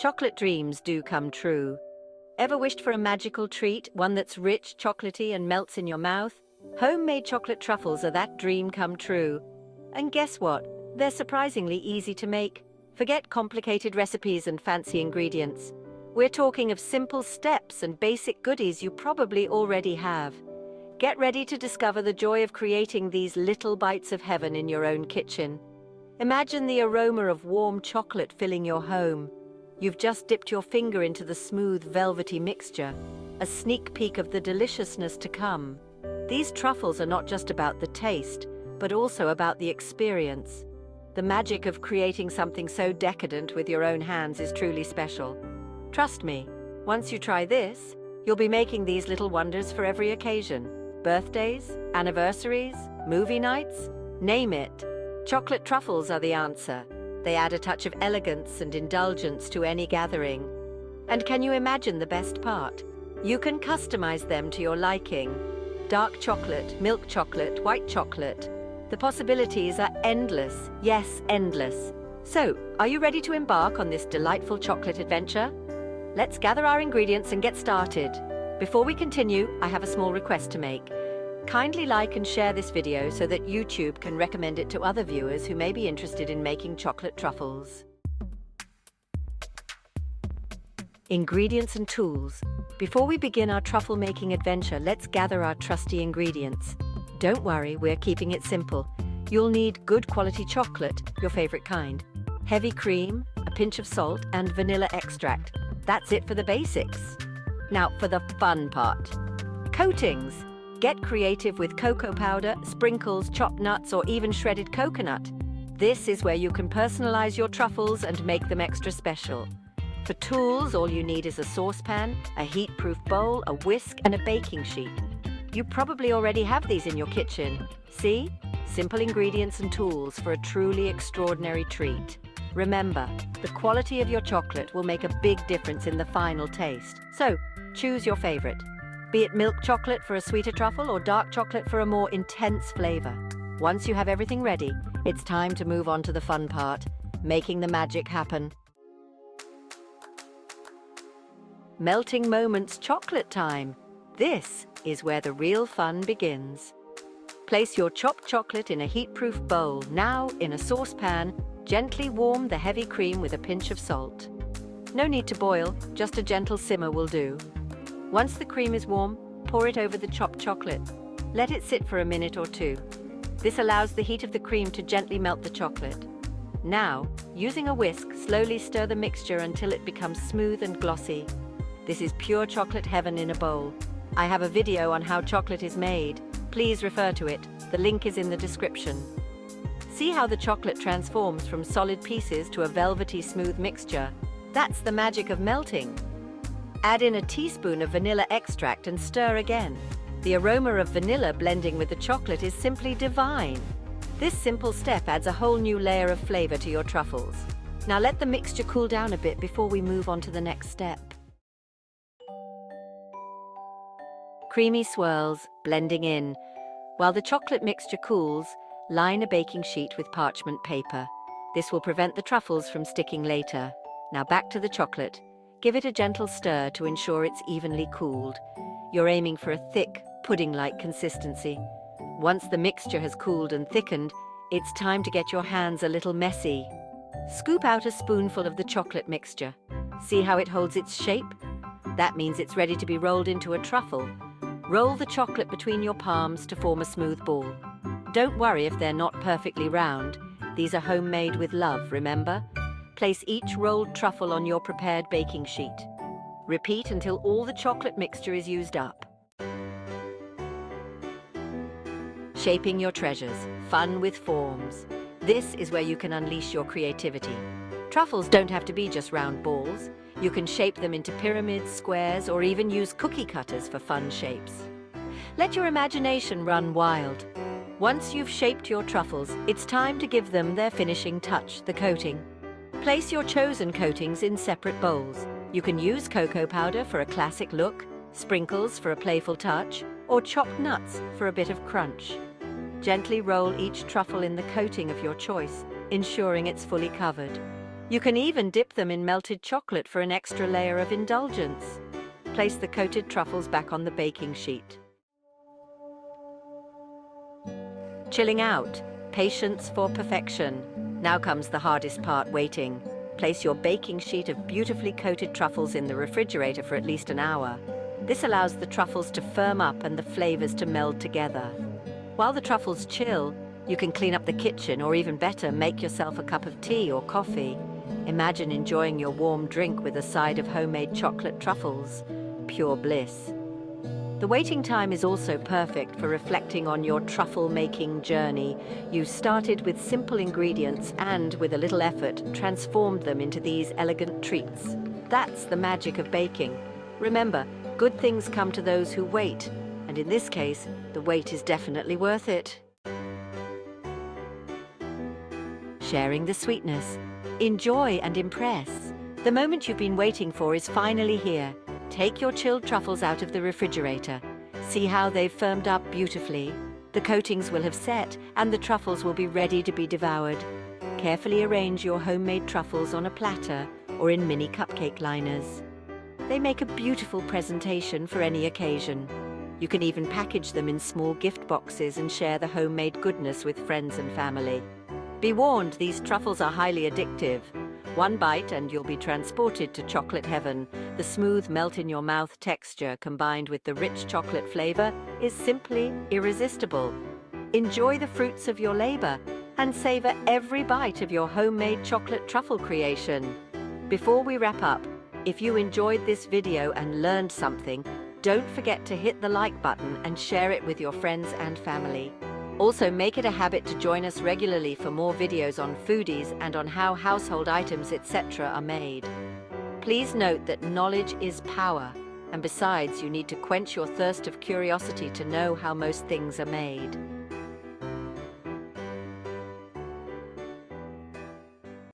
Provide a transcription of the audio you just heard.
Chocolate dreams do come true. Ever wished for a magical treat, one that's rich, chocolatey, and melts in your mouth? Homemade chocolate truffles are that dream come true. And guess what? They're surprisingly easy to make. Forget complicated recipes and fancy ingredients. We're talking of simple steps and basic goodies you probably already have. Get ready to discover the joy of creating these little bites of heaven in your own kitchen. Imagine the aroma of warm chocolate filling your home. You've just dipped your finger into the smooth, velvety mixture, a sneak peek of the deliciousness to come. These truffles are not just about the taste, but also about the experience. The magic of creating something so decadent with your own hands is truly special. Trust me, once you try this, you'll be making these little wonders for every occasion. Birthdays, anniversaries, movie nights, name it. Chocolate truffles are the answer. They add a touch of elegance and indulgence to any gathering. And can you imagine the best part? You can customize them to your liking. Dark chocolate, milk chocolate, white chocolate. The possibilities are endless. Yes, endless. So, are you ready to embark on this delightful chocolate adventure? Let's gather our ingredients and get started. Before we continue, I have a small request to make. Kindly like and share this video so that YouTube can recommend it to other viewers who may be interested in making chocolate truffles. Ingredients and tools. Before we begin our truffle making adventure, let's gather our trusty ingredients. Don't worry, we're keeping it simple. You'll need good quality chocolate, your favorite kind, heavy cream, a pinch of salt, and vanilla extract. That's it for the basics. Now for the fun part. Coatings. Get creative with cocoa powder, sprinkles, chopped nuts, or even shredded coconut. This is where you can personalize your truffles and make them extra special. For tools, all you need is a saucepan, a heat-proof bowl, a whisk, and a baking sheet. You probably already have these in your kitchen. See? Simple ingredients and tools for a truly extraordinary treat. Remember, the quality of your chocolate will make a big difference in the final taste. So, choose your favorite. Be it milk chocolate for a sweeter truffle or dark chocolate for a more intense flavor. Once you have everything ready, it's time to move on to the fun part, making the magic happen. Melting moments chocolate time. This is where the real fun begins. Place your chopped chocolate in a heat-proof bowl. Now, in a saucepan, gently warm the heavy cream with a pinch of salt. No need to boil, just a gentle simmer will do. Once the cream is warm, pour it over the chopped chocolate. Let it sit for a minute or two. This allows the heat of the cream to gently melt the chocolate. Now, using a whisk, slowly stir the mixture until it becomes smooth and glossy. This is pure chocolate heaven in a bowl. I have a video on how chocolate is made. Please refer to it. The link is in the description. See how the chocolate transforms from solid pieces to a velvety smooth mixture. That's the magic of melting. Add in a teaspoon of vanilla extract and stir again. The aroma of vanilla blending with the chocolate is simply divine. This simple step adds a whole new layer of flavor to your truffles. Now let the mixture cool down a bit before we move on to the next step. Creamy swirls, blending in. While the chocolate mixture cools, line a baking sheet with parchment paper. This will prevent the truffles from sticking later. Now back to the chocolate. Give it a gentle stir to ensure it's evenly cooled. You're aiming for a thick, pudding-like consistency. Once the mixture has cooled and thickened, it's time to get your hands a little messy. Scoop out a spoonful of the chocolate mixture. See how it holds its shape? That means it's ready to be rolled into a truffle. Roll the chocolate between your palms to form a smooth ball. Don't worry if they're not perfectly round. These are homemade with love, remember? Place each rolled truffle on your prepared baking sheet. Repeat until all the chocolate mixture is used up. Shaping your treasures. Fun with forms. This is where you can unleash your creativity. Truffles don't have to be just round balls. You can shape them into pyramids, squares, or even use cookie cutters for fun shapes. Let your imagination run wild. Once you've shaped your truffles, it's time to give them their finishing touch, the coating. Place your chosen coatings in separate bowls. You can use cocoa powder for a classic look, sprinkles for a playful touch, or chopped nuts for a bit of crunch. Gently roll each truffle in the coating of your choice, ensuring it's fully covered. You can even dip them in melted chocolate for an extra layer of indulgence. Place the coated truffles back on the baking sheet. Chilling out. Patience for perfection. Now comes the hardest part, waiting. Place your baking sheet of beautifully coated truffles in the refrigerator for at least an hour. This allows the truffles to firm up and the flavors to meld together. While the truffles chill, you can clean up the kitchen, or even better, make yourself a cup of tea or coffee. Imagine enjoying your warm drink with a side of homemade chocolate truffles. Pure bliss. The waiting time is also perfect for reflecting on your truffle-making journey. You started with simple ingredients and, with a little effort, transformed them into these elegant treats. That's the magic of baking. Remember, good things come to those who wait, and in this case, the wait is definitely worth it. Sharing the sweetness. Enjoy and impress. The moment you've been waiting for is finally here. Take your chilled truffles out of the refrigerator. See how they've firmed up beautifully. The coatings will have set and the truffles will be ready to be devoured. Carefully arrange your homemade truffles on a platter or in mini cupcake liners. They make a beautiful presentation for any occasion. You can even package them in small gift boxes and share the homemade goodness with friends and family. Be warned, these truffles are highly addictive. One bite and you'll be transported to chocolate heaven. The smooth melt-in-your-mouth texture combined with the rich chocolate flavor is simply irresistible. Enjoy the fruits of your labor and savor every bite of your homemade chocolate truffle creation. Before we wrap up, if you enjoyed this video and learned something, don't forget to hit the like button and share it with your friends and family. Also, make it a habit to join us regularly for more videos on foodies and on how household items, etc. are made. Please note that knowledge is power, and besides, you need to quench your thirst of curiosity to know how most things are made.